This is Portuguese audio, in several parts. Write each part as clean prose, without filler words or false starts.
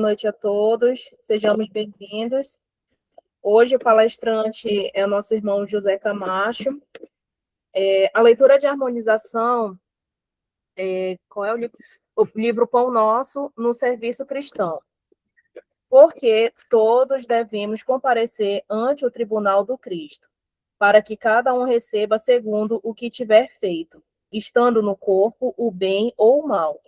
noite a todos, sejamos bem-vindos. Hoje o palestrante é o nosso irmão José Camacho. A leitura de harmonização, qual é o livro? O livro Pão Nosso no Serviço Cristão. Porque todos devemos comparecer ante o tribunal do Cristo, para que cada um receba segundo o que tiver feito, estando no corpo o bem ou o mal.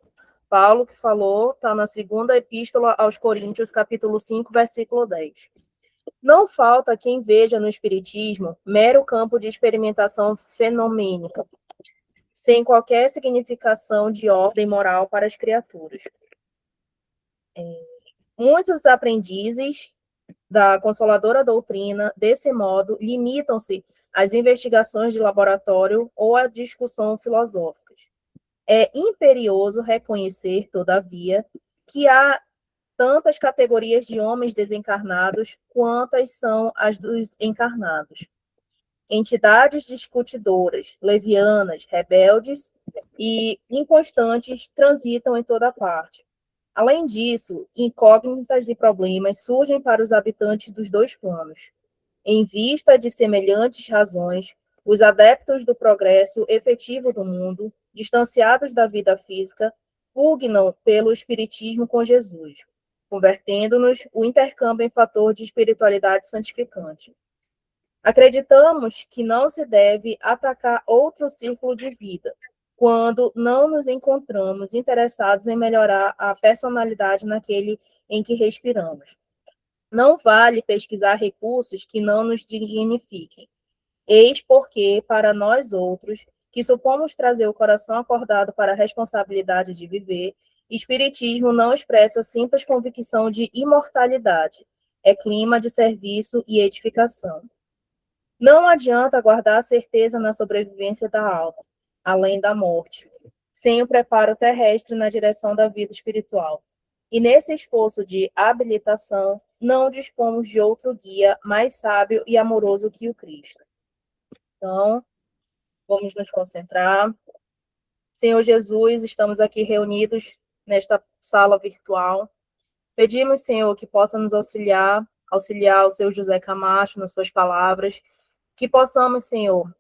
Paulo, que falou, está na segunda epístola aos Coríntios, capítulo 5, versículo 10. Não falta quem veja no Espiritismo mero campo de experimentação fenomênica, sem qualquer significação de ordem moral para as criaturas. Muitos aprendizes da Consoladora Doutrina, desse modo, limitam-se às investigações de laboratório ou à discussão filosófica. É imperioso reconhecer, todavia, que há tantas categorias de homens desencarnados quantas são as dos encarnados. Entidades discutidoras, levianas, rebeldes e inconstantes transitam em toda parte. Além disso, incógnitas e problemas surgem para os habitantes dos dois planos. Em vista de semelhantes razões, os adeptos do progresso efetivo do mundo, distanciados da vida física, pugnam pelo espiritismo com Jesus, convertendo-nos o intercâmbio em fator de espiritualidade santificante. Acreditamos que não se deve atacar outro círculo de vida, quando não nos encontramos interessados em melhorar a personalidade naquele em que respiramos. Não vale pesquisar recursos que não nos dignifiquem. Eis porque, para nós outros, que supomos trazer o coração acordado para a responsabilidade de viver, Espiritismo não expressa simples convicção de imortalidade, é clima de serviço e edificação. Não adianta guardar certeza na sobrevivência da alma, além da morte, sem o preparo terrestre na direção da vida espiritual. E nesse esforço de habilitação, não dispomos de outro guia mais sábio e amoroso que o Cristo. Então, vamos nos concentrar. Senhor Jesus, estamos aqui reunidos nesta sala virtual. Pedimos, Senhor, que possa nos auxiliar o seu José Camacho nas suas palavras, que possamos, Senhor,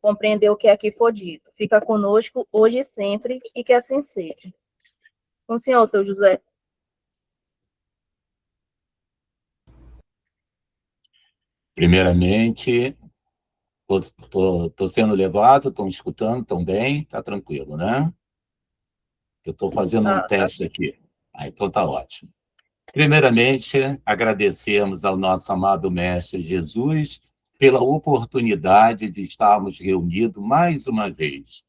compreender o que aqui for dito. Fica conosco hoje e sempre, e que assim seja. Com o Senhor, seu José. Primeiramente, estou sendo levado, estão escutando, estão bem, está tranquilo, né? Eu estou fazendo um teste aqui. Então está ótimo. Primeiramente, agradecemos ao nosso amado Mestre Jesus pela oportunidade de estarmos reunidos mais uma vez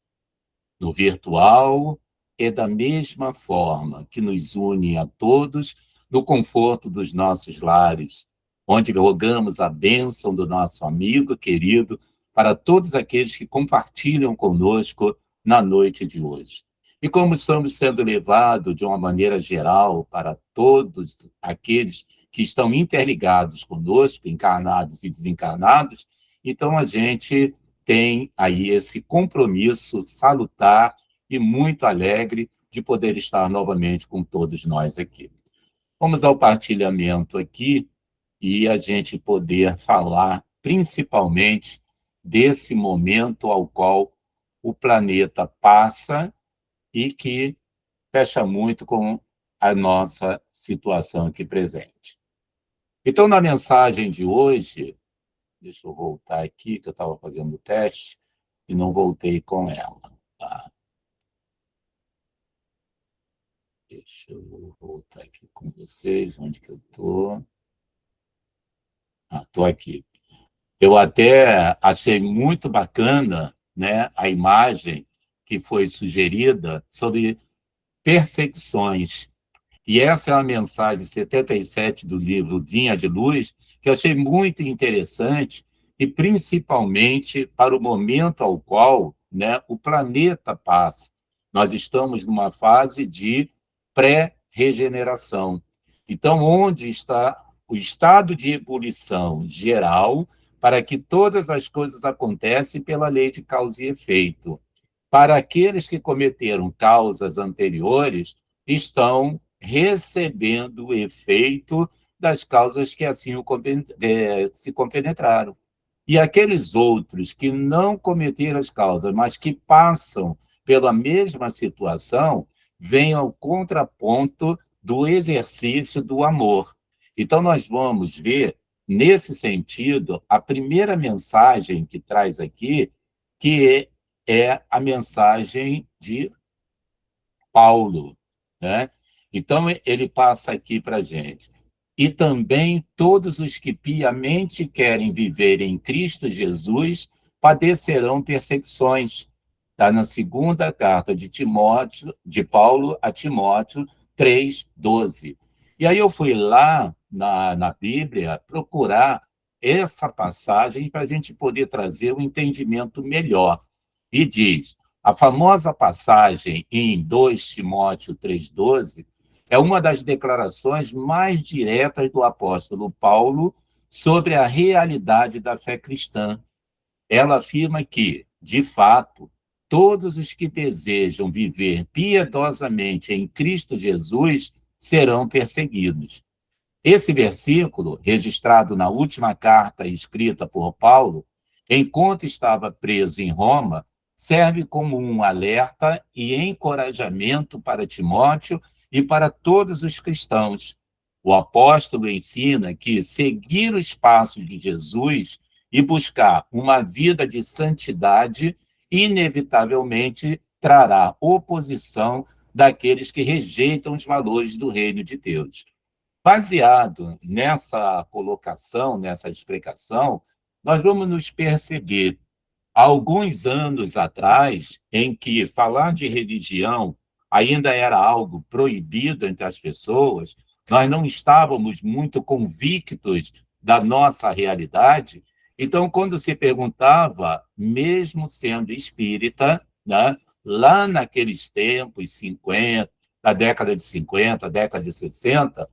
no virtual e da mesma forma que nos une a todos no conforto dos nossos lares, onde rogamos a bênção do nosso amigo querido para todos aqueles que compartilham conosco na noite de hoje. E como estamos sendo levados de uma maneira geral para todos aqueles que estão interligados conosco, encarnados e desencarnados, então a gente tem aí esse compromisso salutar e muito alegre de poder estar novamente com todos nós aqui. Vamos ao partilhamento aqui e a gente poder falar principalmente desse momento ao qual o planeta passa e que fecha muito com a nossa situação aqui presente. Então, na mensagem de hoje, deixa eu voltar aqui, que eu estava fazendo o teste e não voltei com ela. Tá? Deixa eu voltar aqui com vocês, onde que eu estou? Estou aqui. Eu até achei muito bacana, né, a imagem que foi sugerida sobre perseguições. E essa é a mensagem 77 do livro Vinha de Luz, que eu achei muito interessante, e principalmente para o momento ao qual, né, o planeta passa. Nós estamos numa fase de pré-regeneração. Então, onde está o estado de ebulição geral para que todas as coisas acontecem pela lei de causa e efeito? Para aqueles que cometeram causas anteriores, estão recebendo o efeito das causas que assim se compenetraram. E aqueles outros que não cometeram as causas, mas que passam pela mesma situação, vêm ao contraponto do exercício do amor. Então, nós vamos ver, nesse sentido, a primeira mensagem que traz aqui, que é a mensagem de Paulo, né? Então, ele passa aqui para a gente. E também todos os que piamente querem viver em Cristo Jesus padecerão perseguições. Está na segunda carta de Timóteo, de Paulo a Timóteo 3:12. E aí eu fui lá na Bíblia procurar essa passagem para a gente poder trazer um entendimento melhor. E diz, a famosa passagem em 2 Timóteo 3:12 é uma das declarações mais diretas do apóstolo Paulo sobre a realidade da fé cristã. Ela afirma que, de fato, todos os que desejam viver piedosamente em Cristo Jesus serão perseguidos. Esse versículo, registrado na última carta escrita por Paulo, enquanto estava preso em Roma, serve como um alerta e encorajamento para Timóteo e para todos os cristãos. O apóstolo ensina que seguir os passos de Jesus e buscar uma vida de santidade inevitavelmente trará oposição daqueles que rejeitam os valores do reino de Deus. Baseado nessa colocação, nessa explicação, nós vamos nos perceber, há alguns anos atrás, em que falar de religião ainda era algo proibido entre as pessoas, nós não estávamos muito convictos da nossa realidade. Então, quando se perguntava, mesmo sendo espírita, né, lá naqueles tempos, 50, da década de 50, década de 60,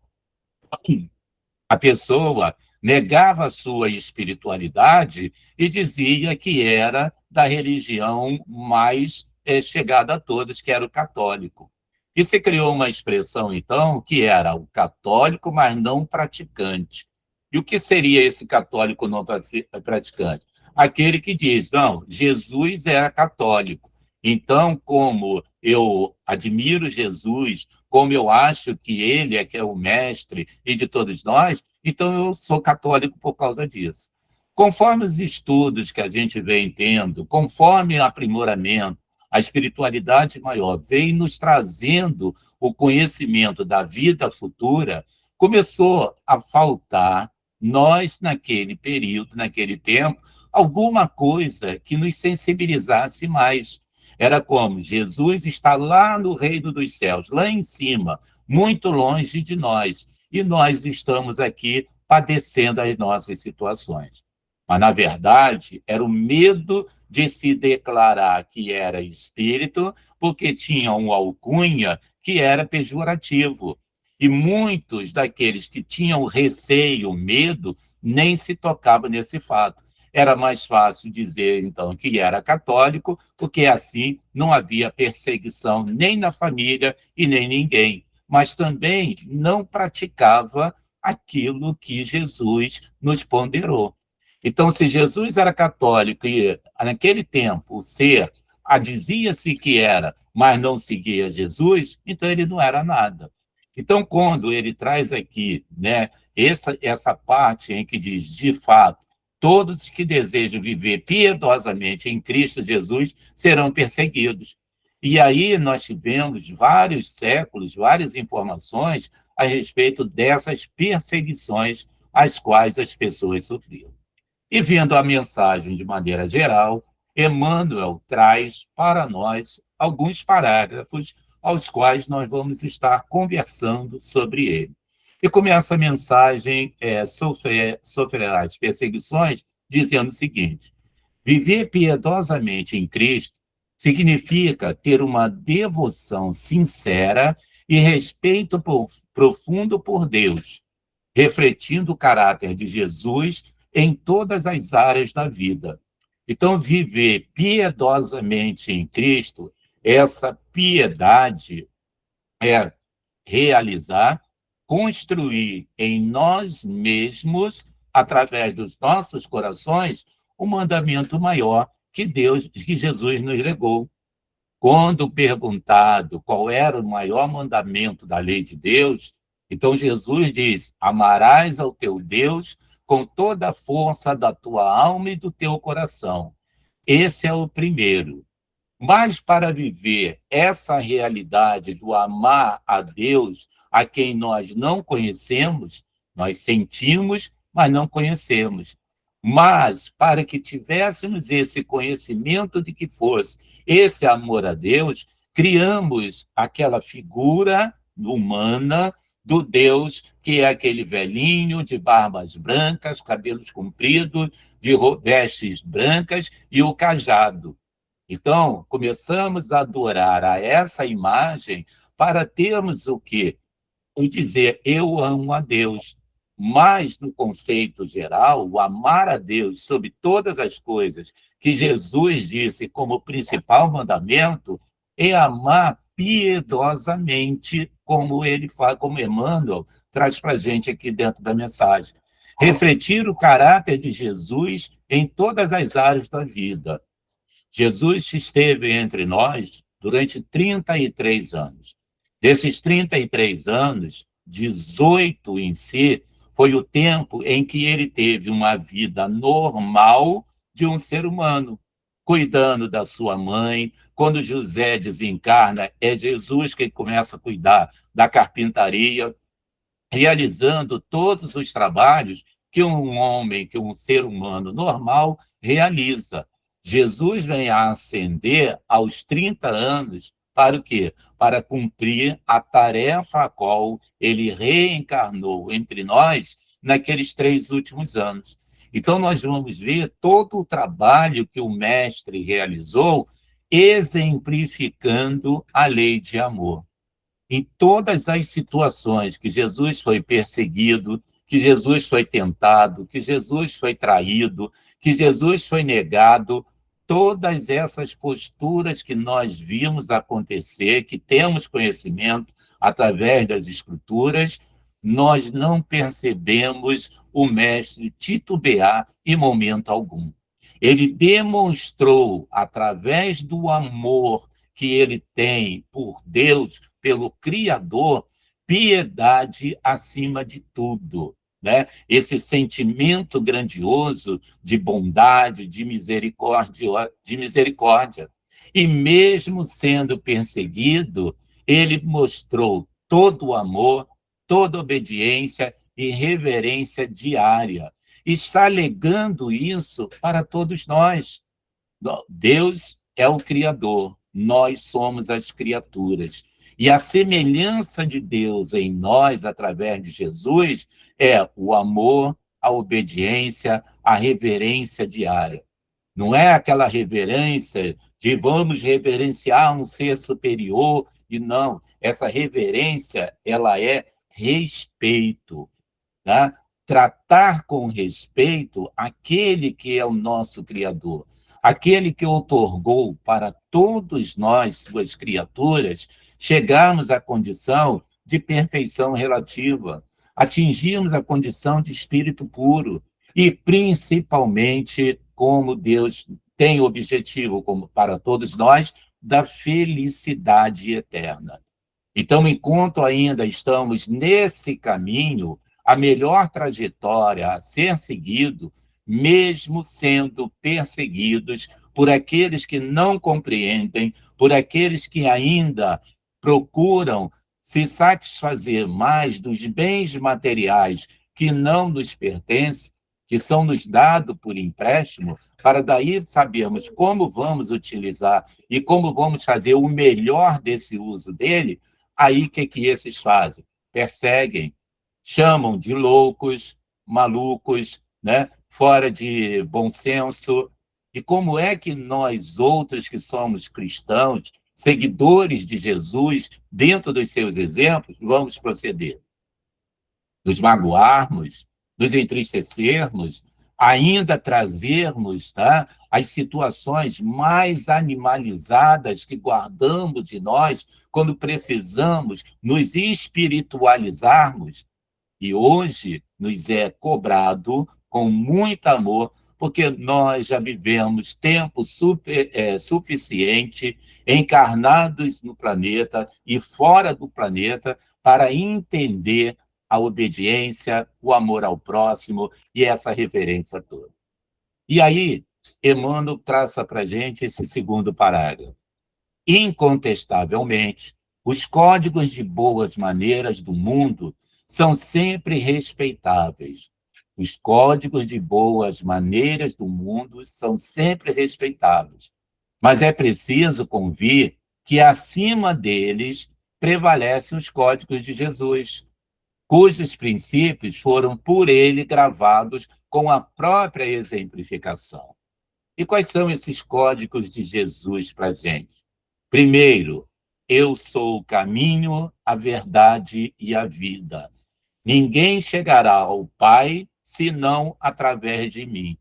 a pessoa negava a sua espiritualidade e dizia que era da religião mais chegada a todos, que era o católico. E se criou uma expressão, então, que era o católico, mas não praticante. E o que seria esse católico não praticante? Aquele que diz, não, Jesus era católico. Então, como eu admiro Jesus, como eu acho que ele é que é o mestre e de todos nós, então eu sou católico por causa disso. Conforme os estudos que a gente vem tendo, conforme o aprimoramento, a espiritualidade maior vem nos trazendo o conhecimento da vida futura, começou a faltar nós, naquele período, naquele tempo, alguma coisa que nos sensibilizasse mais. Era como Jesus está lá no reino dos céus, lá em cima, muito longe de nós, e nós estamos aqui padecendo as nossas situações. Mas, na verdade, era o medo de se declarar que era espírito, porque tinha uma alcunha que era pejorativo. E muitos daqueles que tinham receio, medo, nem se tocavam nesse fato. Era mais fácil dizer, então, que era católico, porque assim não havia perseguição nem na família e nem ninguém, mas também não praticava aquilo que Jesus nos ponderou. Então, se Jesus era católico e, naquele tempo, o ser dizia-se que era, mas não seguia Jesus, então ele não era nada. Então, quando ele traz aqui, né, essa parte em que diz, de fato, todos que desejam viver piedosamente em Cristo Jesus serão perseguidos. E aí nós tivemos vários séculos, várias informações a respeito dessas perseguições às quais as pessoas sofriam. E vendo a mensagem de maneira geral, Emmanuel traz para nós alguns parágrafos aos quais nós vamos estar conversando sobre ele. E começa a mensagem, sofrerás perseguições, dizendo o seguinte, viver piedosamente em Cristo significa ter uma devoção sincera e respeito profundo por Deus, refletindo o caráter de Jesus em todas as áreas da vida. Então, viver piedosamente em Cristo, essa piedade realizar, construir em nós mesmos, através dos nossos corações, o mandamento maior que Jesus nos legou. Quando perguntado qual era o maior mandamento da lei de Deus, então Jesus diz: amarás ao teu Deus com toda a força da tua alma e do teu coração. Esse é o primeiro. Mas para viver essa realidade do amar a Deus, a quem nós não conhecemos, nós sentimos, mas não conhecemos. Mas para que tivéssemos esse conhecimento de que fosse esse amor a Deus, criamos aquela figura humana do Deus que é aquele velhinho de barbas brancas, cabelos compridos, de vestes brancas e o cajado. Então, começamos a adorar a essa imagem para termos o quê? O dizer, eu amo a Deus. Mas, no conceito geral, o amar a Deus sobre todas as coisas que Jesus disse como principal mandamento é amar piedosamente, como ele fala, como Emmanuel traz para a gente aqui dentro da mensagem. Refletir o caráter de Jesus em todas as áreas da vida. Jesus esteve entre nós durante 33 anos. Desses 33 anos, 18 em si, foi o tempo em que ele teve uma vida normal de um ser humano, cuidando da sua mãe. Quando José desencarna, é Jesus que começa a cuidar da carpintaria, realizando todos os trabalhos que um homem, que um ser humano normal realiza. Jesus vem a ascender aos 30 anos para o quê? Para cumprir a tarefa a qual ele reencarnou entre nós naqueles 3 últimos anos. Então, nós vamos ver todo o trabalho que o mestre realizou exemplificando a lei de amor. Em todas as situações que Jesus foi perseguido, que Jesus foi tentado, que Jesus foi traído, que Jesus foi negado, todas essas posturas que nós vimos acontecer, que temos conhecimento através das Escrituras, nós não percebemos o mestre titubear em momento algum. Ele demonstrou, através do amor que ele tem por Deus, pelo Criador, piedade acima de tudo. Né? Esse sentimento grandioso de bondade, de misericórdia. E mesmo sendo perseguido, ele mostrou todo o amor, toda obediência e reverência diária. Está legando isso para todos nós. Deus é o Criador, nós somos as criaturas. E a semelhança de Deus em nós, através de Jesus, é o amor, a obediência, a reverência diária. Não é aquela reverência de vamos reverenciar um ser superior, e não. Essa reverência, ela é respeito. Tá? Tratar com respeito aquele que é o nosso Criador, aquele que outorgou para todos nós, suas criaturas, chegarmos à condição de perfeição relativa, atingirmos a condição de espírito puro e, principalmente, como Deus tem o objetivo, como para todos nós, da felicidade eterna. Então, enquanto ainda estamos nesse caminho, a melhor trajetória a ser seguido, mesmo sendo perseguidos por aqueles que não compreendem, por aqueles que ainda procuram se satisfazer mais dos bens materiais que não nos pertencem, que são nos dados por empréstimo, para daí sabermos como vamos utilizar e como vamos fazer o melhor desse uso dele, aí o que esses fazem? Perseguem, chamam de loucos, malucos, né? Fora de bom senso. E como é que nós outros que somos cristãos, seguidores de Jesus, dentro dos seus exemplos, vamos proceder? Nos magoarmos, nos entristecermos, ainda trazermos, tá, as situações mais animalizadas que guardamos de nós quando precisamos nos espiritualizarmos. E hoje nos é cobrado com muito amor, porque nós já vivemos tempo suficiente encarnados no planeta e fora do planeta para entender a obediência, o amor ao próximo e essa reverência toda. E aí, Emmanuel traça para a gente esse segundo parágrafo. Incontestavelmente, os códigos de boas maneiras do mundo são sempre respeitáveis. Os códigos de boas maneiras do mundo são sempre respeitáveis. Mas é preciso convir que acima deles prevalecem os códigos de Jesus, cujos princípios foram por ele gravados com a própria exemplificação. E quais são esses códigos de Jesus para a gente? Primeiro, eu sou o caminho, a verdade e a vida. Ninguém chegará ao Pai senão através de mim.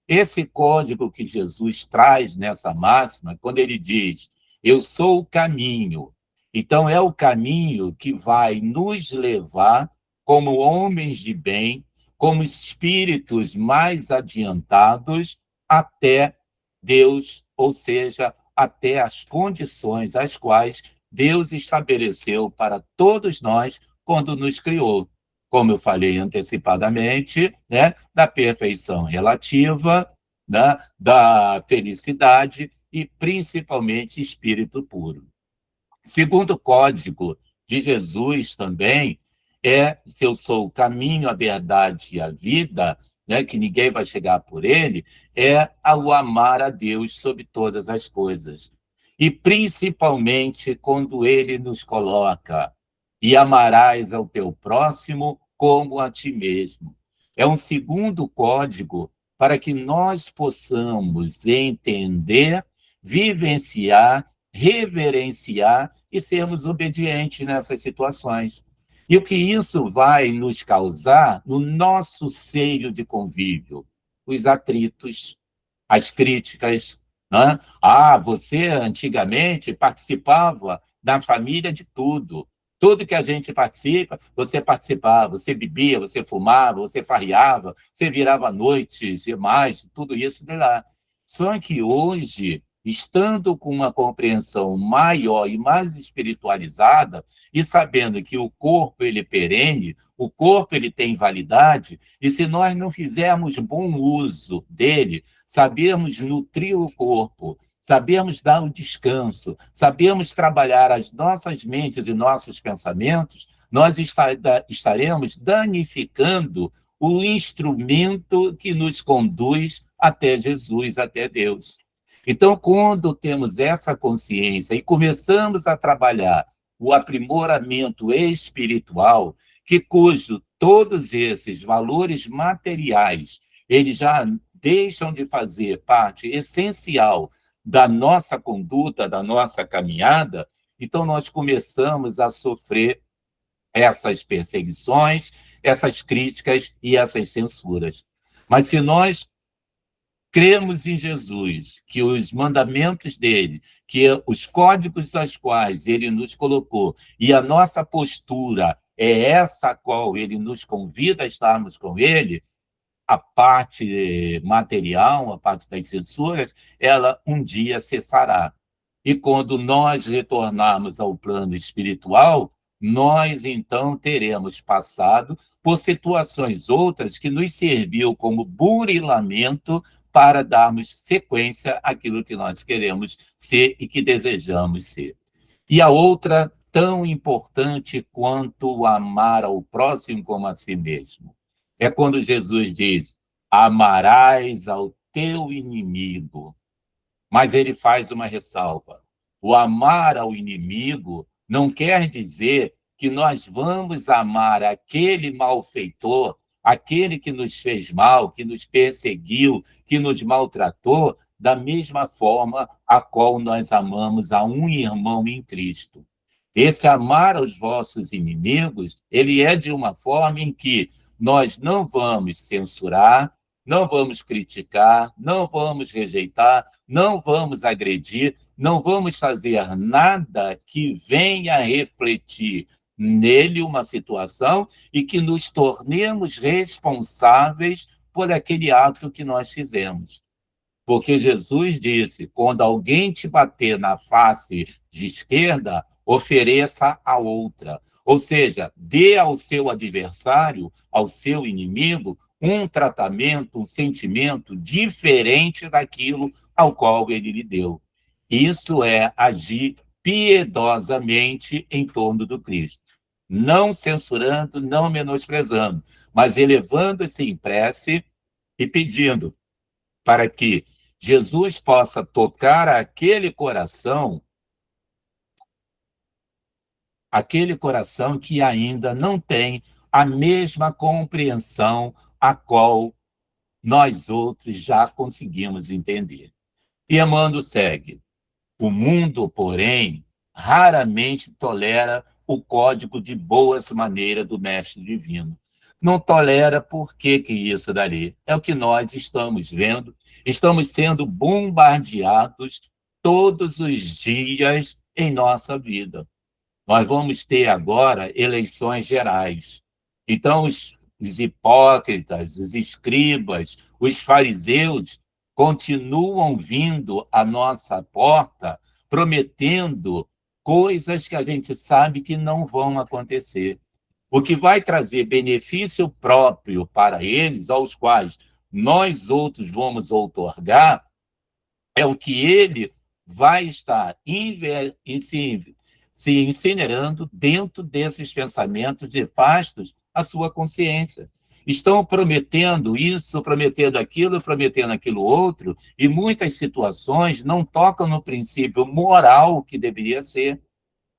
Esse código que Jesus traz nessa máxima, quando ele diz, eu sou o caminho, então é o caminho que vai nos levar, como homens de bem, como espíritos mais adiantados, até Deus, ou seja, até as condições às quais Deus estabeleceu para todos nós quando nos criou. Como eu falei antecipadamente, né, da perfeição relativa, né, da felicidade e, principalmente, espírito puro. Segundo código de Jesus também é, se eu sou o caminho, a verdade e a vida, né, que ninguém vai chegar por ele, é o amar a Deus sobre todas as coisas. E principalmente quando ele nos coloca, e amarás ao teu próximo como a ti mesmo. É um segundo código para que nós possamos entender, vivenciar, reverenciar e sermos obedientes nessas situações. E o que isso vai nos causar no nosso seio de convívio? Os atritos, as críticas, né? Ah, você antigamente participava da família de tudo. Tudo que a gente participa, você participava, você bebia, você fumava, você farreava, você virava noites e mais, tudo isso de lá. Só que hoje, estando com uma compreensão maior e mais espiritualizada, e sabendo que o corpo ele é perene, o corpo ele tem validade, e se nós não fizermos bom uso dele, sabermos nutrir o corpo, sabermos dar o descanso, sabermos trabalhar as nossas mentes e nossos pensamentos, nós estaremos danificando o instrumento que nos conduz até Jesus, até Deus. Então, quando temos essa consciência e começamos a trabalhar o aprimoramento espiritual, cujo todos esses valores materiais, eles já deixam de fazer parte essencial da nossa conduta, da nossa caminhada, então nós começamos a sofrer essas perseguições, essas críticas e essas censuras. Mas se nós cremos em Jesus, que os mandamentos dele, que os códigos aos quais ele nos colocou, e a nossa postura é essa a qual ele nos convida a estarmos com ele, a parte material, a parte das censuras, ela um dia cessará. E quando nós retornarmos ao plano espiritual, nós então teremos passado por situações outras que nos serviu como burilamento para darmos sequência àquilo que nós queremos ser e que desejamos ser. E a outra, tão importante quanto o amar ao próximo como a si mesmo, é quando Jesus diz, amarás ao teu inimigo. Mas ele faz uma ressalva. O amar ao inimigo não quer dizer que nós vamos amar aquele malfeitor, aquele que nos fez mal, que nos perseguiu, que nos maltratou, da mesma forma a qual nós amamos a um irmão em Cristo. Esse amar aos vossos inimigos, ele é de uma forma em que nós não vamos censurar, não vamos criticar, não vamos rejeitar, não vamos agredir, não vamos fazer nada que venha refletir nele uma situação e que nos tornemos responsáveis por aquele ato que nós fizemos. Porque Jesus disse, quando alguém te bater na face de esquerda, ofereça a outra. Ou seja, dê ao seu adversário, ao seu inimigo, um tratamento, um sentimento diferente daquilo ao qual ele lhe deu. Isso é agir piedosamente em torno do Cristo. Não censurando, não menosprezando, mas elevando-se em prece e pedindo para que Jesus possa tocar aquele coração que ainda não tem a mesma compreensão a qual nós outros já conseguimos entender. E Emmanuel segue. O mundo, porém, raramente tolera o código de boas maneiras do Mestre Divino. Não tolera por que isso dali? É o que nós estamos vendo. Estamos sendo bombardeados todos os dias em nossa vida. Nós vamos ter agora eleições gerais. Então, os hipócritas, os escribas, os fariseus continuam vindo à nossa porta prometendo coisas que a gente sabe que não vão acontecer. O que vai trazer benefício próprio para eles, aos quais nós outros vamos outorgar, é o que ele vai estar se incinerando dentro desses pensamentos nefastos à sua consciência. Estão prometendo isso, prometendo aquilo outro, e muitas situações não tocam no princípio moral que deveria ser.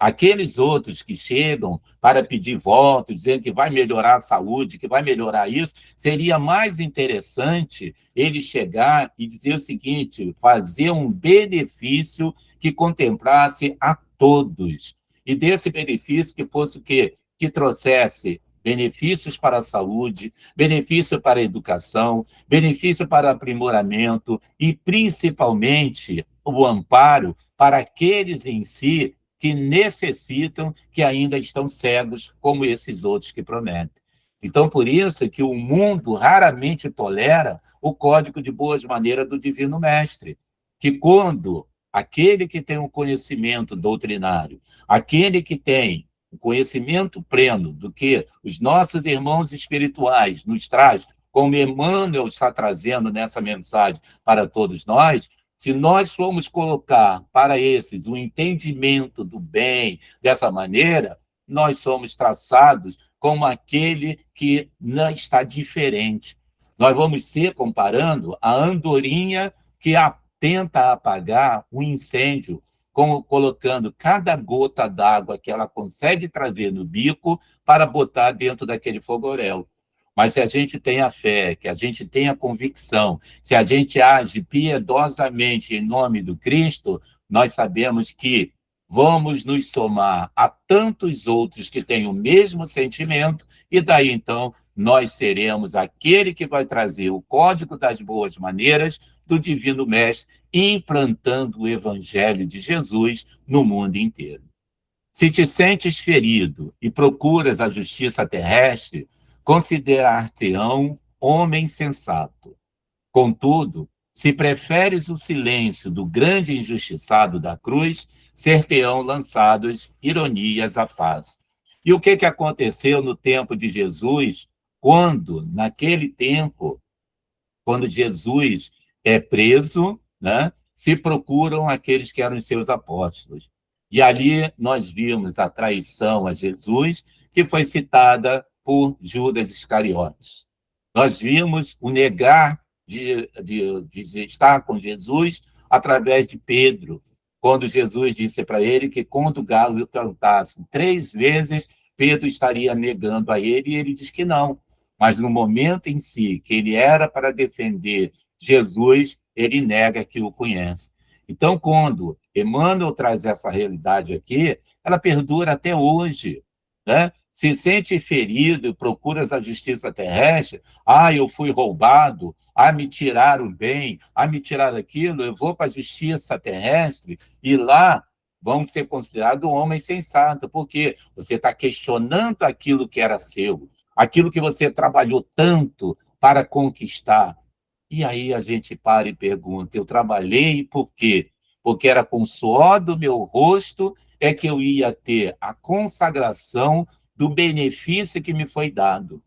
Aqueles outros que chegam para pedir voto, dizendo que vai melhorar a saúde, que vai melhorar isso, seria mais interessante ele chegar e dizer o seguinte, fazer um benefício que contemplasse a todos. E desse benefício que fosse o quê? Que trouxesse benefícios para a saúde, benefício para a educação, benefício para o aprimoramento e, principalmente, o amparo para aqueles em si que necessitam, que ainda estão cegos, como esses outros que prometem. Então, por isso que o mundo raramente tolera o código de boas maneiras do Divino Mestre, que quando aquele que tem um conhecimento doutrinário, aquele que tem o conhecimento pleno do que os nossos irmãos espirituais nos traz, como Emmanuel está trazendo nessa mensagem para todos nós, se nós formos colocar para esses o entendimento do bem dessa maneira, nós somos traçados como aquele que não está diferente. Nós vamos ser comparando a andorinha que tenta apagar um incêndio, colocando cada gota d'água que ela consegue trazer no bico para botar dentro daquele fogoréu. Mas se a gente tem a fé, que a gente tem a convicção, se a gente age piedosamente em nome do Cristo, nós sabemos que vamos nos somar a tantos outros que têm o mesmo sentimento, e daí, então, nós seremos aquele que vai trazer o código das boas maneiras do Divino Mestre, implantando o Evangelho de Jesus no mundo inteiro. Se te sentes ferido e procuras a justiça terrestre, considerar-te-ão homem sensato. Contudo, se preferes o silêncio do grande injustiçado da cruz, ser-te-ão lançados ironias à face. E o que aconteceu no tempo de Jesus, naquele tempo, quando Jesus é preso, né, se procuram aqueles que eram os seus apóstolos. E ali nós vimos a traição a Jesus, que foi citada por Judas Iscariotes. Nós vimos o negar de estar com Jesus através de Pedro, quando Jesus disse para ele que quando o galo cantasse 3 vezes, Pedro estaria negando a ele, e ele diz que não. Mas no momento em si, que ele era para defender Jesus, ele nega que o conhece. Então, quando Emmanuel traz essa realidade aqui, ela perdura até hoje, né? se sente ferido e procuras a justiça terrestre, eu fui roubado, me tiraram bem, me tiraram aquilo, eu vou para a justiça terrestre e lá vão ser considerados um homem sensato, porque você está questionando aquilo que era seu, aquilo que você trabalhou tanto para conquistar. E aí a gente para e pergunta, eu trabalhei por quê? Porque era com o suor do meu rosto é que eu ia ter a consagração do benefício que me foi dado.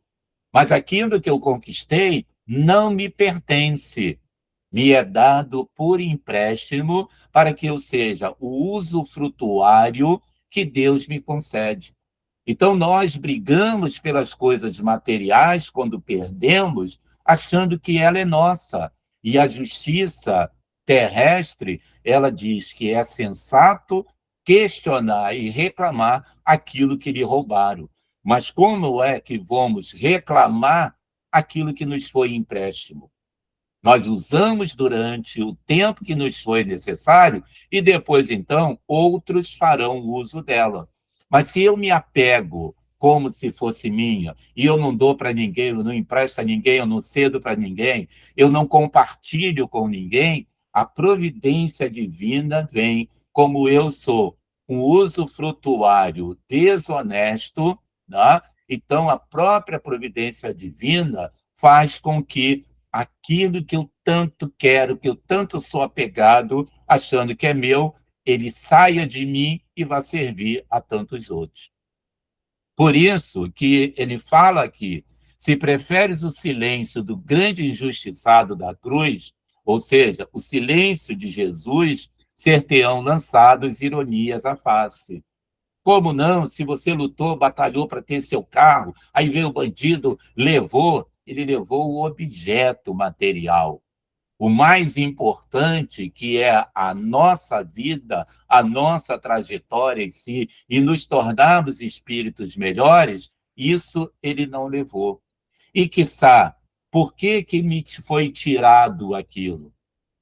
Mas aquilo que eu conquistei não me pertence. Me é dado por empréstimo para que eu seja o usufrutuário que Deus me concede. Então, nós brigamos pelas coisas materiais quando perdemos, achando que ela é nossa. E a justiça terrestre, ela diz que é sensato questionar e reclamar aquilo que lhe roubaram. Mas como é que vamos reclamar aquilo que nos foi empréstimo? Nós usamos durante o tempo que nos foi necessário e depois, então, outros farão uso dela. Mas se eu me apego como se fosse minha, e eu não dou para ninguém, eu não empresto a ninguém, eu não cedo para ninguém, eu não compartilho com ninguém, a providência divina vem, como eu sou um usufrutuário desonesto, né? Então a própria providência divina faz com que aquilo que eu tanto quero, que eu tanto sou apegado, achando que é meu, ele saia de mim e vá servir a tantos outros. Por isso que ele fala aqui, se preferes o silêncio do grande injustiçado da cruz, ou seja, o silêncio de Jesus, ser-te-ão lançados ironias à face. Como não? Se você lutou, batalhou para ter seu carro, aí veio o bandido, levou, ele levou o objeto material. O mais importante, que é a nossa vida, a nossa trajetória em si, e nos tornarmos espíritos melhores, isso ele não levou. E, quiçá, por que me foi tirado aquilo?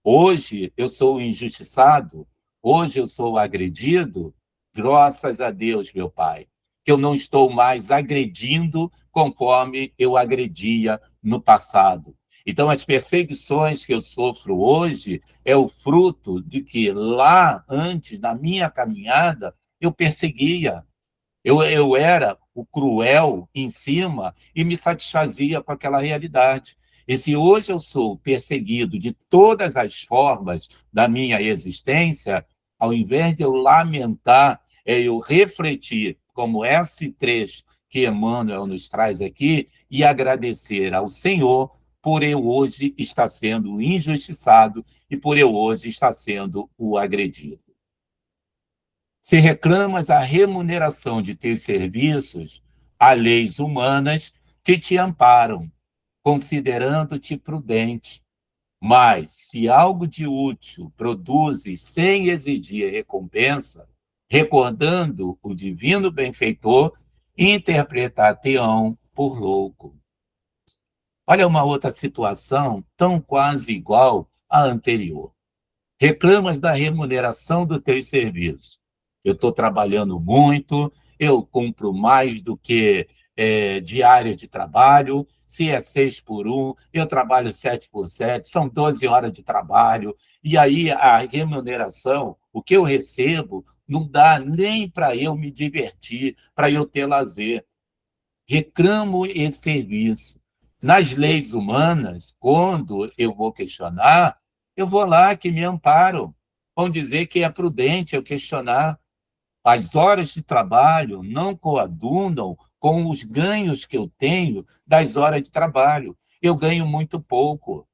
Hoje eu sou injustiçado, hoje eu sou agredido, graças a Deus, meu Pai, que eu não estou mais agredindo conforme eu agredia no passado. Então, as perseguições que eu sofro hoje é o fruto de que lá antes, na minha caminhada, eu perseguia. Eu era o cruel em cima e me satisfazia com aquela realidade. E se hoje eu sou perseguido de todas as formas da minha existência, ao invés de eu lamentar, eu refletir, como esse trecho que Emmanuel nos traz aqui, e agradecer ao Senhor por eu hoje estar sendo injustiçado e por eu hoje estar sendo o agredido. Se reclamas a remuneração de teus serviços, há leis humanas que te amparam, considerando-te prudente. Mas, se algo de útil produzes sem exigir recompensa, recordando o divino benfeitor, interpretar-te-ão por louco. Olha uma outra situação tão quase igual à anterior. Reclamas da remuneração do teu serviço. Eu estou trabalhando muito, eu cumpro mais do que diárias de trabalho, se é 6 por 1, eu trabalho 7 por 7, são 12 horas de trabalho, e aí a remuneração, o que eu recebo, não dá nem para eu me divertir, para eu ter lazer. Reclamo esse serviço. Nas leis humanas, quando eu vou questionar, eu vou lá que me amparam. Vão dizer que é prudente eu questionar. As horas de trabalho não coadunam com os ganhos que eu tenho das horas de trabalho. Eu ganho muito pouco.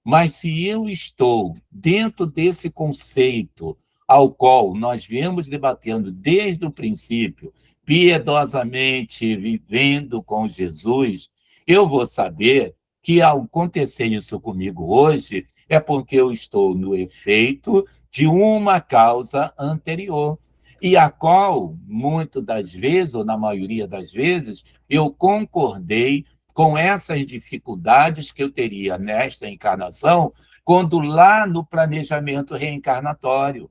Mas se eu estou dentro desse conceito ao qual nós viemos debatendo desde o princípio, piedosamente vivendo com Jesus, eu vou saber que ao acontecer isso comigo hoje é porque eu estou no efeito de uma causa anterior, e a qual, muitas das vezes, ou na maioria das vezes, eu concordei com essas dificuldades que eu teria nesta encarnação, quando lá no planejamento reencarnatório,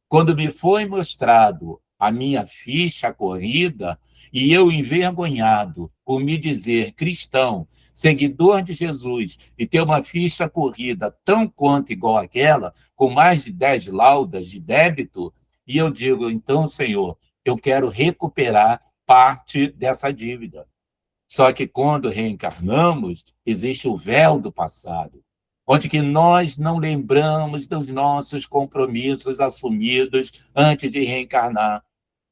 quando me foi mostrado a minha ficha corrida e eu, envergonhado por me dizer cristão, seguidor de Jesus, e ter uma ficha corrida tão quanto igual àquela, com mais de 10 laudas de débito, e eu digo, então, Senhor, eu quero recuperar parte dessa dívida. Só que quando reencarnamos, existe o véu do passado, onde que nós não lembramos dos nossos compromissos assumidos antes de reencarnar.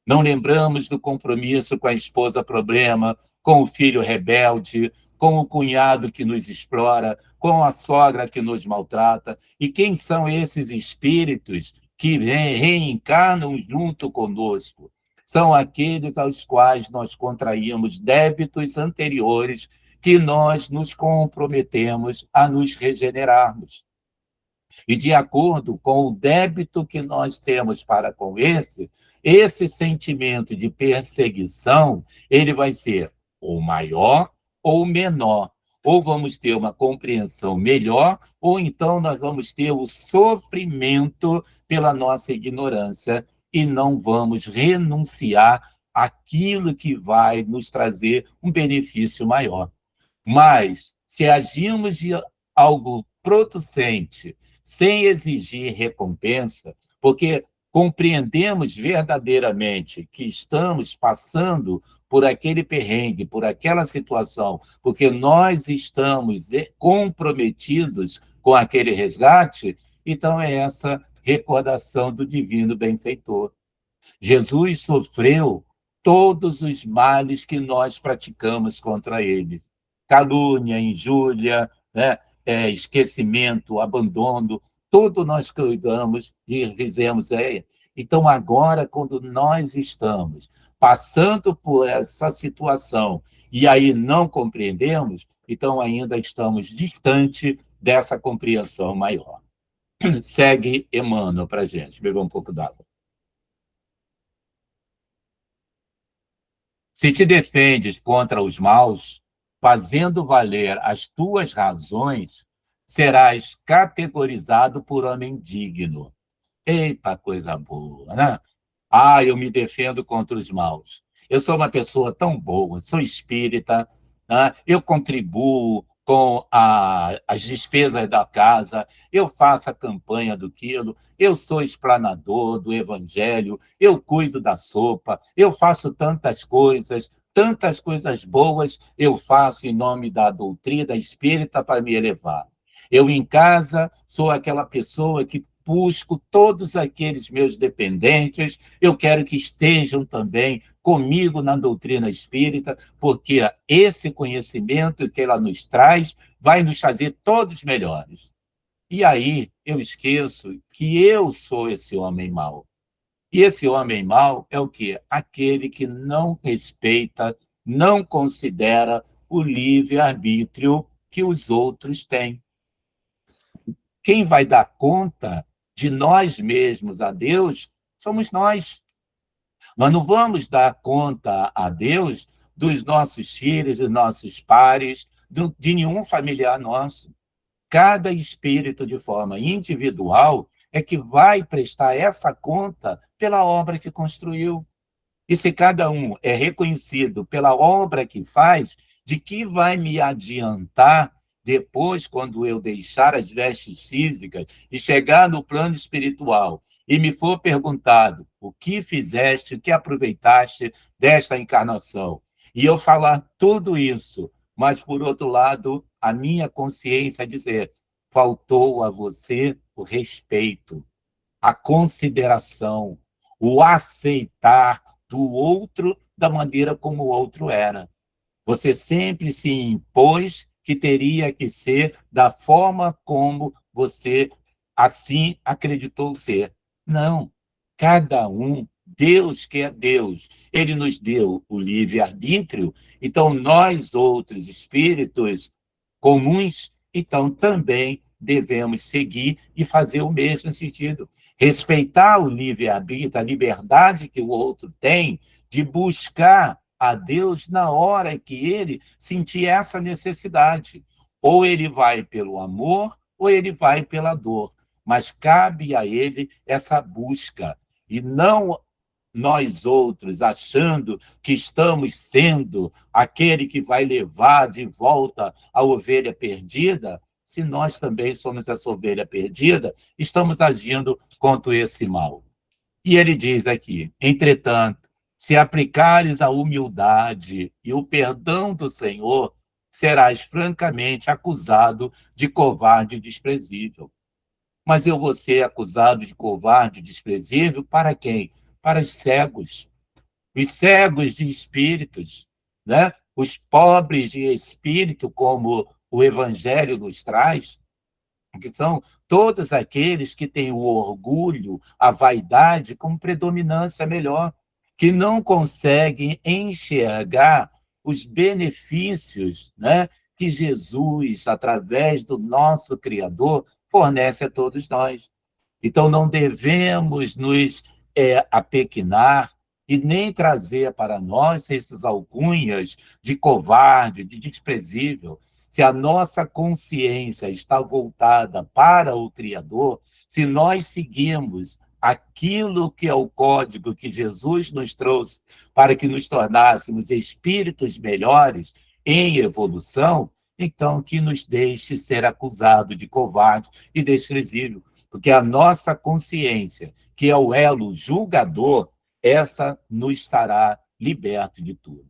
Não lembramos do compromisso com a esposa problema, com o filho rebelde, com o cunhado que nos explora, com a sogra que nos maltrata. E quem são esses espíritos que reencarnam junto conosco? São aqueles aos quais nós contraímos débitos anteriores que nós nos comprometemos a nos regenerarmos. E de acordo com o débito que nós temos para com esse sentimento de perseguição, ele vai ser ou maior ou menor. Ou vamos ter uma compreensão melhor, ou então nós vamos ter o sofrimento pela nossa ignorância e não vamos renunciar àquilo que vai nos trazer um benefício maior. Mas, se agimos de algo producente, sem exigir recompensa, porque compreendemos verdadeiramente que estamos passando por aquele perrengue, por aquela situação, porque nós estamos comprometidos com aquele resgate, então é essa recordação do divino benfeitor. Jesus sofreu todos os males que nós praticamos contra ele. Calúnia, injúria, né? Esquecimento, abandono, tudo nós cuidamos e fizemos. Então, agora, quando nós estamos passando por essa situação e aí não compreendemos, então ainda estamos distante dessa compreensão maior. Segue Emmanuel para a gente. Beba um pouco d'água. Se te defendes contra os maus, fazendo valer as tuas razões, serás categorizado por homem digno. Eita, coisa boa, né? Eu me defendo contra os maus. Eu sou uma pessoa tão boa, sou espírita, né? Eu contribuo com as despesas da casa, eu faço a campanha do quilo, eu sou explanador do evangelho, eu cuido da sopa, eu faço tantas coisas boas eu faço em nome da doutrina espírita para me elevar. Eu, em casa, sou aquela pessoa que busco todos aqueles meus dependentes, eu quero que estejam também comigo na doutrina espírita, porque esse conhecimento que ela nos traz vai nos fazer todos melhores. E aí eu esqueço que eu sou esse homem mau. E esse homem mau é o quê? Aquele que não respeita, não considera o livre-arbítrio que os outros têm. Quem vai dar conta de nós mesmos a Deus somos nós. Nós não vamos dar conta a Deus dos nossos filhos, dos nossos pares, de nenhum familiar nosso. Cada espírito, de forma individual, é que vai prestar essa conta pela obra que construiu. E se cada um é reconhecido pela obra que faz, de que vai me adiantar depois, quando eu deixar as vestes físicas e chegar no plano espiritual e me for perguntado o que fizeste, o que aproveitaste desta encarnação, e eu falar tudo isso, mas, por outro lado, a minha consciência dizer, faltou a você o respeito, a consideração, o aceitar do outro da maneira como o outro era. Você sempre se impôs que teria que ser da forma como você assim acreditou ser. Não. Cada um, Deus que é Deus, ele nos deu o livre-arbítrio, então nós outros espíritos comuns, então também devemos seguir e fazer o mesmo sentido. Respeitar o livre-arbítrio, a liberdade que o outro tem de buscar a Deus na hora que ele sentir essa necessidade. Ou ele vai pelo amor, ou ele vai pela dor. Mas cabe a ele essa busca. E não nós outros, achando que estamos sendo aquele que vai levar de volta a ovelha perdida, se nós também somos essa ovelha perdida, estamos agindo contra esse mal. E ele diz aqui, entretanto, se aplicares a humildade e o perdão do Senhor, serás francamente acusado de covarde e desprezível. Mas eu vou ser acusado de covarde e desprezível para quem? Para os cegos de espíritos, né? Os pobres de espírito, como o Evangelho nos traz, que são todos aqueles que têm o orgulho, a vaidade como predominância melhor, que não conseguem enxergar os benefícios, né, que Jesus, através do nosso Criador, fornece a todos nós. Então, não devemos nos apequinar e nem trazer para nós esses alcunhas de covarde, de desprezível. Se a nossa consciência está voltada para o Criador, se nós seguimos aquilo que é o código que Jesus nos trouxe para que nos tornássemos espíritos melhores em evolução, então que nos deixe ser acusado de covarde e desprezível, porque a nossa consciência, que é o elo julgador, essa nos estará liberto de tudo.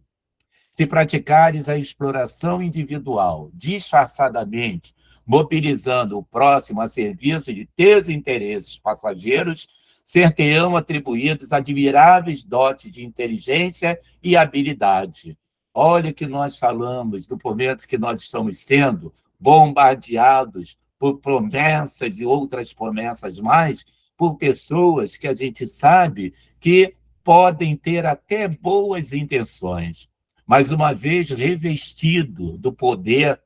Se praticares a exploração individual, disfarçadamente, mobilizando o próximo a serviço de teus interesses passageiros, ser-te-ão atribuídos admiráveis dotes de inteligência e habilidade. Olha que nós falamos do momento que nós estamos sendo bombardeados por promessas e outras promessas mais, por pessoas que a gente sabe que podem ter até boas intenções, mas uma vez revestido do poder,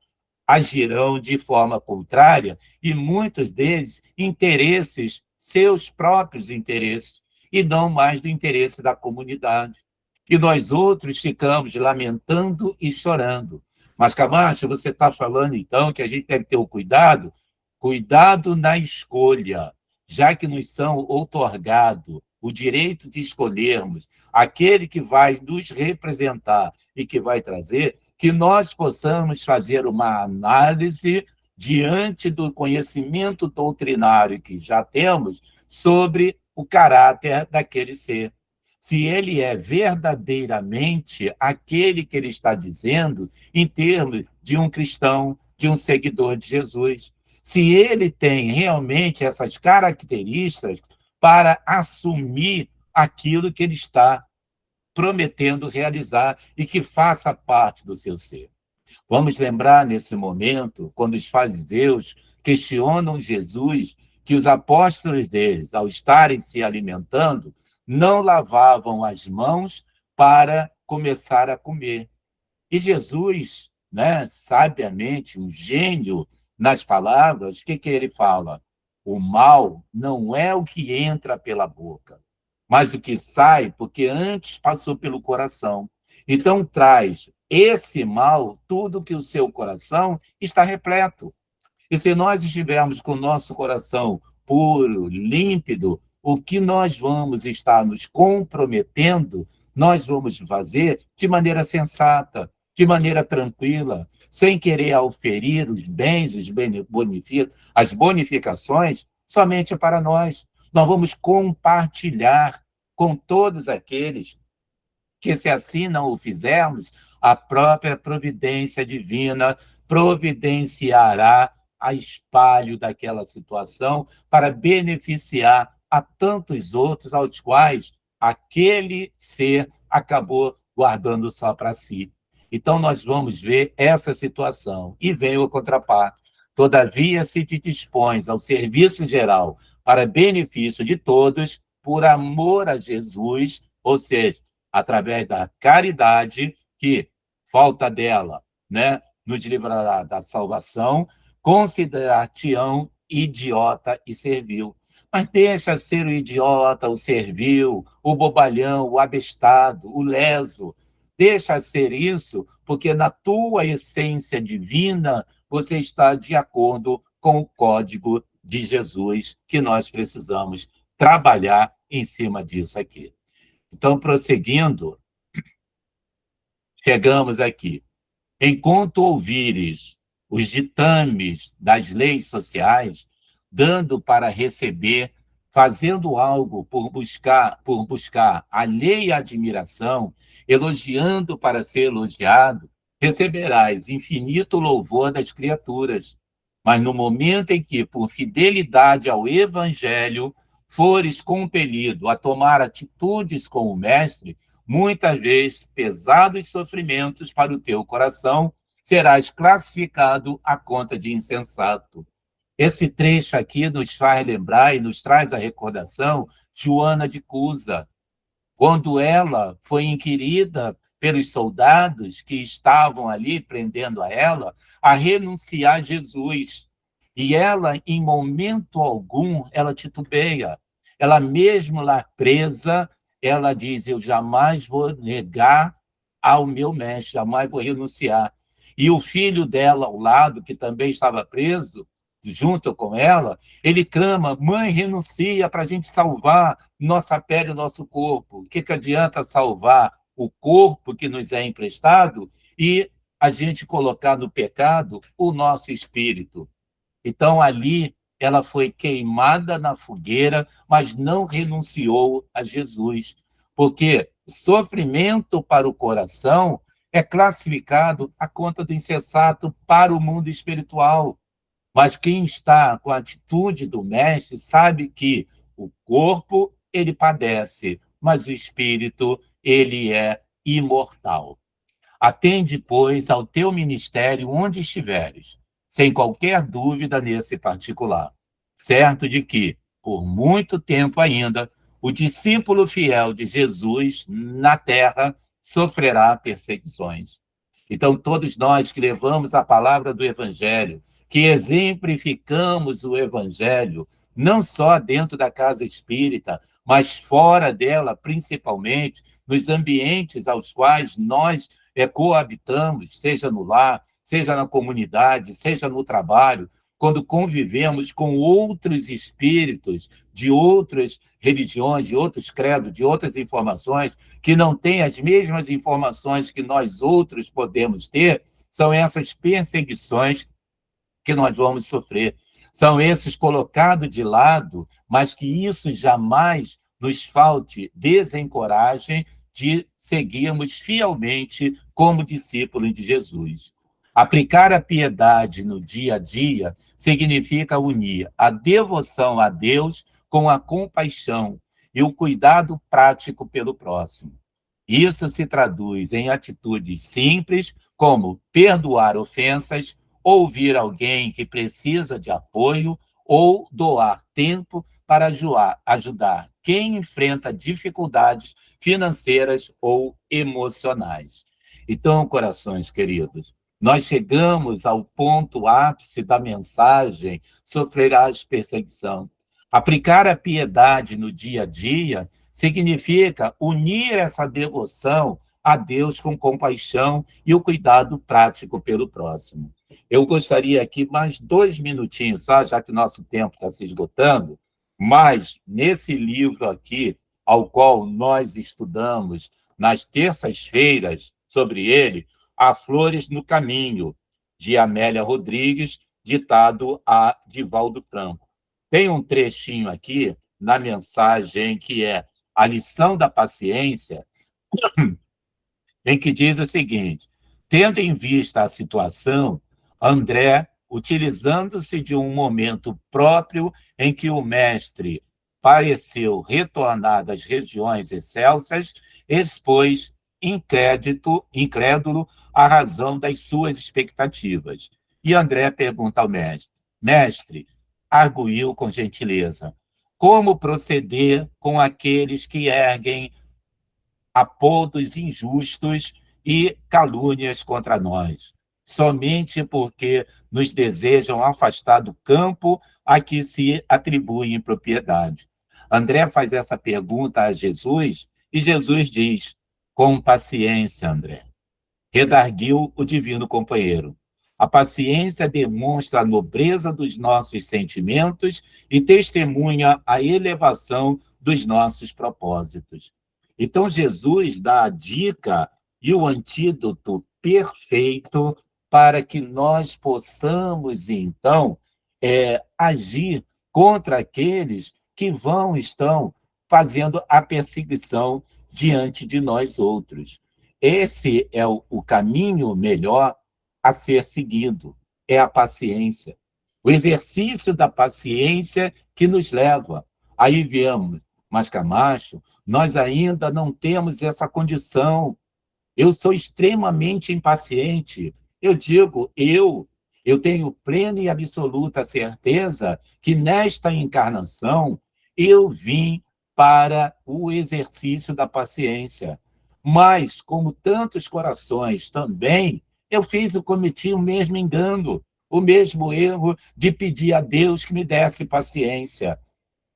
agirão de forma contrária e muitos deles interesses, seus próprios interesses, e não mais do interesse da comunidade. E nós outros ficamos lamentando e chorando. Mas, Camacho, você está falando, então, que a gente deve ter o cuidado na escolha, já que nos são outorgado o direito de escolhermos aquele que vai nos representar e que vai trazer, que nós possamos fazer uma análise diante do conhecimento doutrinário que já temos sobre o caráter daquele ser. Se ele é verdadeiramente aquele que ele está dizendo em termos de um cristão, de um seguidor de Jesus. Se ele tem realmente essas características para assumir aquilo que ele está prometendo realizar e que faça parte do seu ser. Vamos lembrar, nesse momento, quando os fariseus questionam Jesus, que os apóstolos deles, ao estarem se alimentando, não lavavam as mãos para começar a comer. E Jesus, né, sabiamente, um gênio nas palavras, o que ele fala? O mal não é o que entra pela boca, mas o que sai, porque antes passou pelo coração. Então, traz esse mal tudo que o seu coração está repleto. E se nós estivermos com o nosso coração puro, límpido, o que nós vamos estar nos comprometendo, nós vamos fazer de maneira sensata, de maneira tranquila, sem querer auferir os bens, as bonificações, somente para nós. Nós vamos compartilhar com todos aqueles que, se assim não o fizermos, a própria providência divina providenciará a espalho daquela situação para beneficiar a tantos outros aos quais aquele ser acabou guardando só para si. Então, nós vamos ver essa situação. E vem a contraparte. Todavia, se te dispões ao serviço geral para benefício de todos, por amor a Jesus, ou seja, através da caridade, que falta dela, né, nos livrará da salvação, considerar-te-ão idiota e servil. Mas deixa ser o idiota, o servil, o bobalhão, o abestado, o leso. Deixa ser isso, porque na tua essência divina você está de acordo com o código de Jesus, que nós precisamos trabalhar em cima disso aqui. Então, prosseguindo, chegamos aqui. Enquanto ouvires os ditames das leis sociais, dando para receber, fazendo algo por buscar alheia admiração, elogiando para ser elogiado, receberás infinito louvor das criaturas. Mas no momento em que, por fidelidade ao Evangelho, fores compelido a tomar atitudes com o Mestre, muitas vezes pesados sofrimentos para o teu coração, serás classificado à conta de insensato. Esse trecho aqui nos faz lembrar e nos traz a recordação de Joana de Cusa, quando ela foi inquirida pelos soldados que estavam ali prendendo a renunciar a Jesus. E ela, em momento algum, ela titubeia. Ela mesmo lá presa, ela diz, eu jamais vou negar ao meu mestre, jamais vou renunciar. E o filho dela ao lado, que também estava preso, junto com ela, ele clama, mãe, renuncia para a gente salvar nossa pele e nosso corpo. O que adianta salvar o corpo que nos é emprestado e a gente colocar no pecado o nosso espírito? Então, ali, ela foi queimada na fogueira, mas não renunciou a Jesus, porque o sofrimento para o coração é classificado à conta do insensato para o mundo espiritual. Mas quem está com a atitude do mestre sabe que o corpo, ele padece, mas o espírito, ele é imortal. Atende, pois, ao teu ministério onde estiveres, sem qualquer dúvida nesse particular, certo de que, por muito tempo ainda, o discípulo fiel de Jesus na terra sofrerá perseguições. Então, todos nós que levamos a palavra do Evangelho, que exemplificamos o Evangelho, não só dentro da casa espírita, mas fora dela, principalmente, nos ambientes aos quais nós coabitamos, seja no lar, seja na comunidade, seja no trabalho, quando convivemos com outros espíritos de outras religiões, de outros credos, de outras informações, que não têm as mesmas informações que nós outros podemos ter, são essas perseguições que nós vamos sofrer. São esses colocados de lado, mas que isso jamais nos falte desencoragem de seguirmos fielmente como discípulos de Jesus. Aplicar a piedade no dia a dia significa unir a devoção a Deus com a compaixão e o cuidado prático pelo próximo. Isso se traduz em atitudes simples, como perdoar ofensas, ouvir alguém que precisa de apoio ou doar tempo para ajudar quem enfrenta dificuldades financeiras ou emocionais. Então, corações queridos, nós chegamos ao ponto ápice da mensagem, sofrerás perseguição. Aplicar a piedade no dia a dia significa unir essa devoção a Deus com compaixão e o cuidado prático pelo próximo. Eu gostaria aqui mais 2 minutinhos, só, já que nosso tempo está se esgotando, mas nesse livro aqui, ao qual nós estudamos nas terças-feiras sobre ele, Há Flores no Caminho, de Amélia Rodrigues, ditado a Divaldo Franco. Tem um trechinho aqui na mensagem que é a lição da paciência, em que diz o seguinte: tendo em vista a situação, André, utilizando-se de um momento próprio em que o mestre pareceu retornar das regiões excelsas, expôs incrédulo a razão das suas expectativas. E André pergunta ao mestre: mestre, arguiu com gentileza, como proceder com aqueles que erguem apodos injustos e calúnias contra nós, somente porque nos desejam afastar do campo a que se atribuem propriedade? André faz essa pergunta a Jesus e Jesus diz: com paciência, André. Redarguiu o divino companheiro. A paciência demonstra a nobreza dos nossos sentimentos e testemunha a elevação dos nossos propósitos. Então, Jesus dá a dica e o antídoto perfeito para que nós possamos, então, agir contra aqueles que estão fazendo a perseguição diante de nós outros. Esse é o caminho melhor a ser seguido, é a paciência. O exercício da paciência que nos leva. Aí viemos, mas Camacho, nós ainda não temos essa condição. Eu sou extremamente impaciente. Eu digo, eu tenho plena e absoluta certeza que nesta encarnação eu vim para o exercício da paciência. Mas, como tantos corações também, cometi o mesmo engano, o mesmo erro de pedir a Deus que me desse paciência.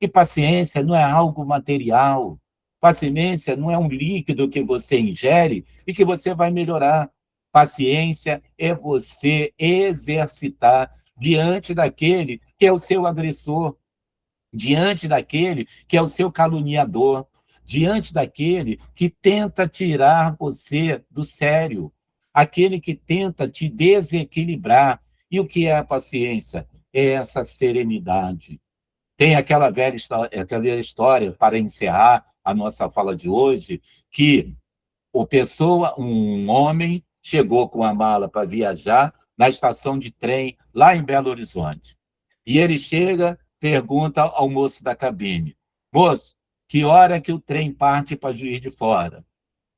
E paciência não é algo material. Paciência não é um líquido que você ingere e que você vai melhorar. Paciência é você exercitar diante daquele que é o seu agressor, diante daquele que é o seu caluniador, diante daquele que tenta tirar você do sério, aquele que tenta te desequilibrar. E o que é a paciência? É essa serenidade. Tem aquela história, para encerrar a nossa fala de hoje, que um homem, chegou com a mala para viajar na estação de trem, lá em Belo Horizonte. E ele chega, pergunta ao moço da cabine: moço, que hora que o trem parte para Juiz de Fora?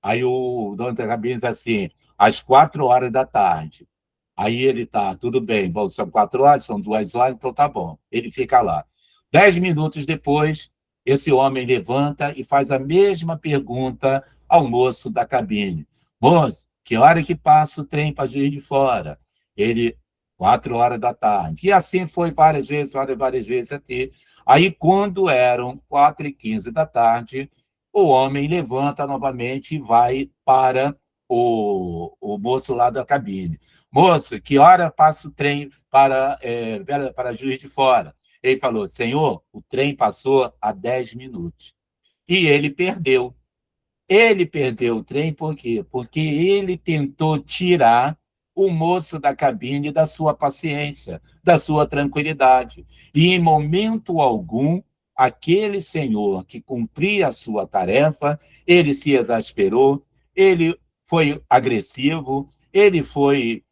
Aí o dono da cabine diz assim: às 4 horas da tarde. Aí ele tá, tudo bem, bom, são 4 horas, são 2 horas, então tá bom. Ele fica lá. 10 minutos depois, esse homem levanta e faz a mesma pergunta ao moço da cabine. Moço, que hora que passa o trem para Juiz de Fora? Ele, 4 horas da tarde. E assim foi várias vezes até. Aí, quando eram 4h15 da tarde, o homem levanta novamente e vai para o moço lá da cabine. Moço, que hora passa o trem para Juiz de Fora? Ele falou: senhor, o trem passou há 10 minutos. E ele perdeu. Ele perdeu o trem por quê? Porque ele tentou tirar o moço da cabine da sua paciência, da sua tranquilidade. E, em momento algum, aquele senhor que cumpria a sua tarefa, ele se exasperou, ele foi agressivo, ele foi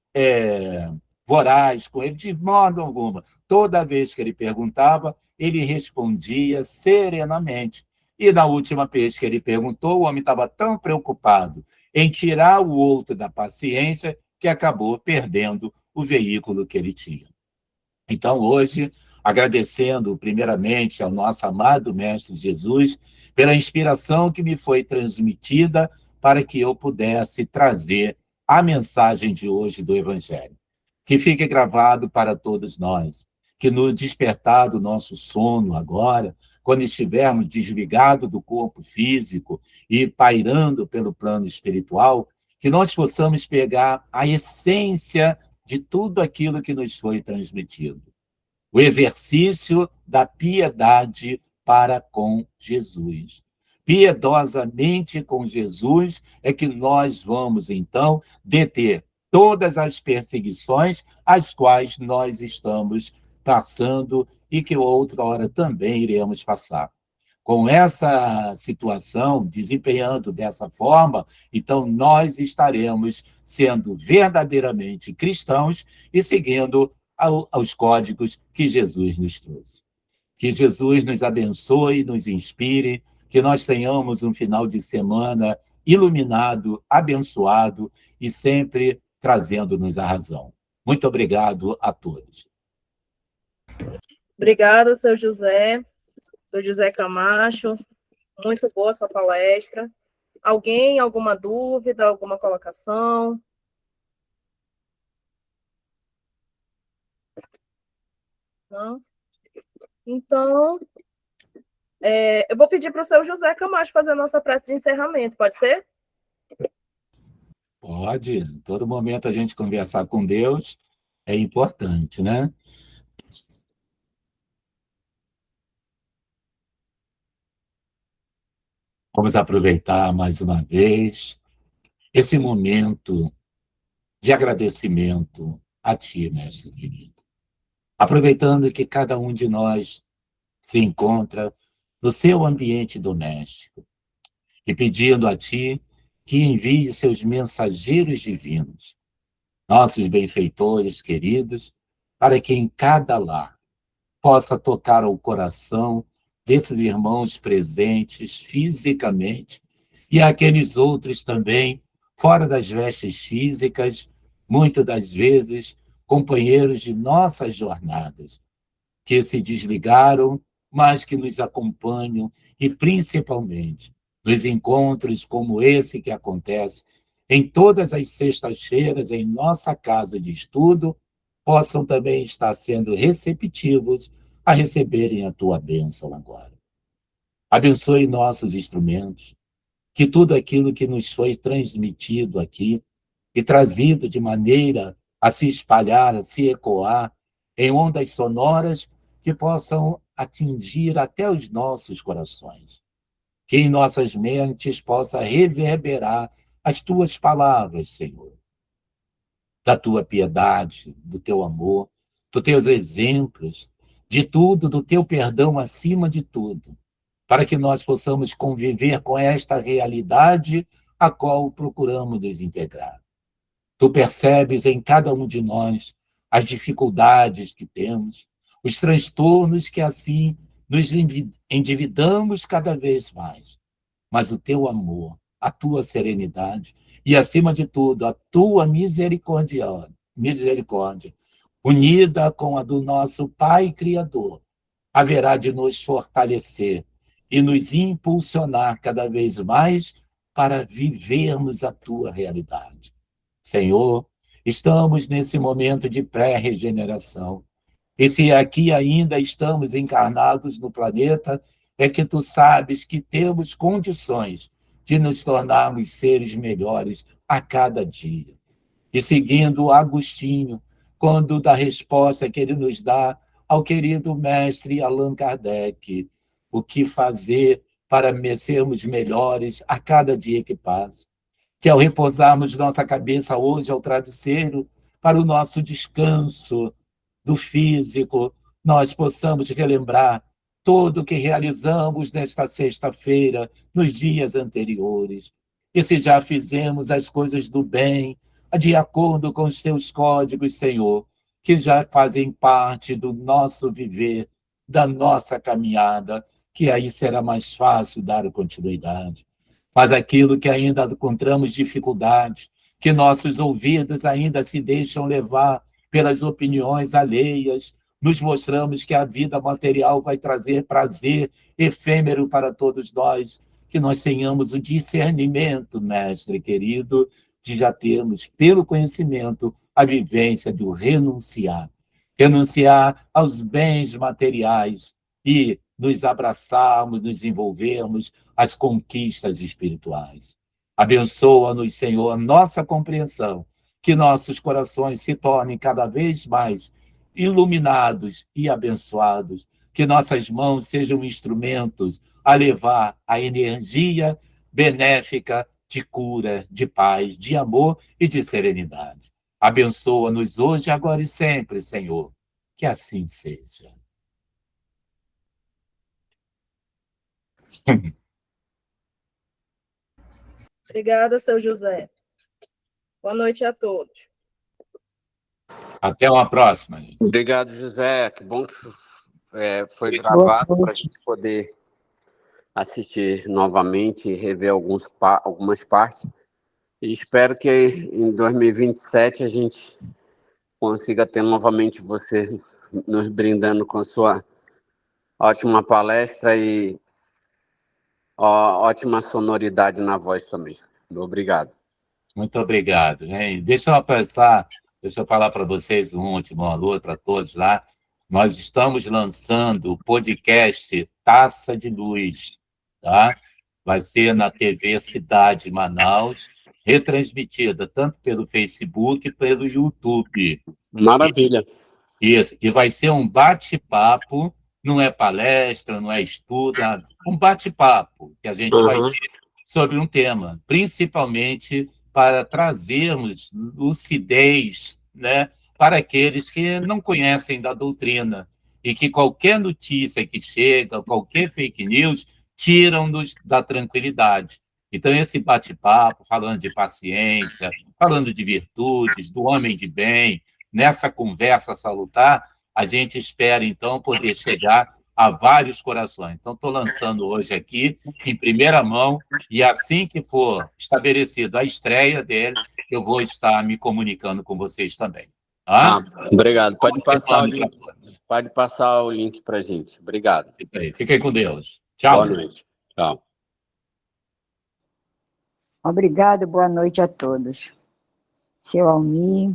voraz com ele, de modo alguma. Toda vez que ele perguntava, ele respondia serenamente. E na última vez que ele perguntou, o homem estava tão preocupado em tirar o outro da paciência que acabou perdendo o veículo que ele tinha. Então, hoje, agradecendo primeiramente ao nosso amado Mestre Jesus pela inspiração que me foi transmitida para que eu pudesse trazer a mensagem de hoje do Evangelho. Que fique gravado para todos nós, que no despertar do nosso sono agora, quando estivermos desligados do corpo físico e pairando pelo plano espiritual, que nós possamos pegar a essência de tudo aquilo que nos foi transmitido. O exercício da piedade para com Jesus. Piedosamente com Jesus é que nós vamos, então, deter todas as perseguições às quais nós estamos passando e que outra hora também iremos passar. Com essa situação, desempenhando dessa forma, então nós estaremos sendo verdadeiramente cristãos e seguindo aos códigos que Jesus nos trouxe. Que Jesus nos abençoe, nos inspire, que nós tenhamos um final de semana iluminado, abençoado e sempre trazendo-nos a razão. Muito obrigado a todos. Obrigada, seu José Camacho. Muito boa sua palestra. Alguém, alguma dúvida, alguma colocação? Não? Então, eu vou pedir para o seu José Camacho fazer a nossa prece de encerramento, pode ser? Pode. Em todo momento a gente conversar com Deus é importante, né? Vamos aproveitar mais uma vez esse momento de agradecimento a Ti, mestre querido. Aproveitando que cada um de nós se encontra no seu ambiente doméstico e pedindo a Ti que envie seus mensageiros divinos, nossos benfeitores queridos, para que em cada lar possa tocar ao coração desses irmãos presentes fisicamente e aqueles outros também, fora das vestes físicas, muitas das vezes companheiros de nossas jornadas, que se desligaram, mas que nos acompanham e, principalmente, nos encontros como esse que acontece em todas as sextas-feiras em nossa casa de estudo, possam também estar sendo receptivos a receberem a tua bênção agora. Abençoe nossos instrumentos, que tudo aquilo que nos foi transmitido aqui e trazido de maneira a se espalhar, a se ecoar em ondas sonoras que possam atingir até os nossos corações. Que em nossas mentes possa reverberar as tuas palavras, Senhor, da tua piedade, do teu amor, dos teus exemplos, de tudo, do teu perdão acima de tudo, para que nós possamos conviver com esta realidade a qual procuramos nos integrar. Tu percebes em cada um de nós as dificuldades que temos, os transtornos que assim nos endividamos cada vez mais. Mas o teu amor, a tua serenidade e, acima de tudo, a tua misericórdia, unida com a do nosso Pai Criador, haverá de nos fortalecer e nos impulsionar cada vez mais para vivermos a tua realidade. Senhor, estamos nesse momento de pré-regeneração. E se aqui ainda estamos encarnados no planeta, é que tu sabes que temos condições de nos tornarmos seres melhores a cada dia. E seguindo Agostinho, quando da resposta que ele nos dá ao querido mestre Allan Kardec, o que fazer para sermos melhores a cada dia que passa. Que ao repousarmos nossa cabeça hoje ao travesseiro, para o nosso descanso do físico, nós possamos relembrar tudo o que realizamos nesta sexta-feira, nos dias anteriores. E se já fizemos as coisas do bem, de acordo com os teus códigos, Senhor, que já fazem parte do nosso viver, da nossa caminhada, que aí será mais fácil dar continuidade. Mas aquilo que ainda encontramos dificuldades, que nossos ouvidos ainda se deixam levar pelas opiniões alheias, nos mostramos que a vida material vai trazer prazer efêmero para todos nós, que nós tenhamos o discernimento, mestre querido, de já termos, pelo conhecimento, a vivência do renunciar. Renunciar aos bens materiais e nos abraçarmos, nos envolvermos às conquistas espirituais. Abençoa-nos, Senhor, nossa compreensão, que nossos corações se tornem cada vez mais iluminados e abençoados, que nossas mãos sejam instrumentos a levar a energia benéfica de cura, de paz, de amor e de serenidade. Abençoa-nos hoje, agora e sempre, Senhor. Que assim seja. Obrigada, seu José. Boa noite a todos. Até uma próxima. Gente. Obrigado, José. Que bom que foi gravado para a gente poder assistir novamente e rever algumas partes. E espero que em 2027 a gente consiga ter novamente você nos brindando com sua ótima palestra e ótima sonoridade na voz também. Obrigado. Muito obrigado. Hein? Deixa eu falar para vocês um último alô para todos lá. Nós estamos lançando o podcast Taça de Luz, tá? Vai ser na TV Cidade Manaus, retransmitida tanto pelo Facebook, pelo YouTube. Maravilha. Isso, e vai ser um bate-papo não é palestra, não é estudo, é um bate-papo que a gente vai ter sobre um tema, principalmente para trazermos lucidez, né, para aqueles que não conhecem da doutrina e que qualquer notícia que chega, qualquer fake news, tiram-nos da tranquilidade. Então, esse bate-papo, falando de paciência, falando de virtudes, do homem de bem, nessa conversa salutar, a gente espera, então, poder chegar a vários corações. Então, estou lançando hoje aqui, em primeira mão, e assim que for estabelecido a estreia dele, eu vou estar me comunicando com vocês também. Obrigado. Pode passar o link para a gente. Obrigado. Isso aí. Fiquem com Deus. Tchau. Boa noite. Tchau. Obrigado, boa noite a todos. Seu Almir,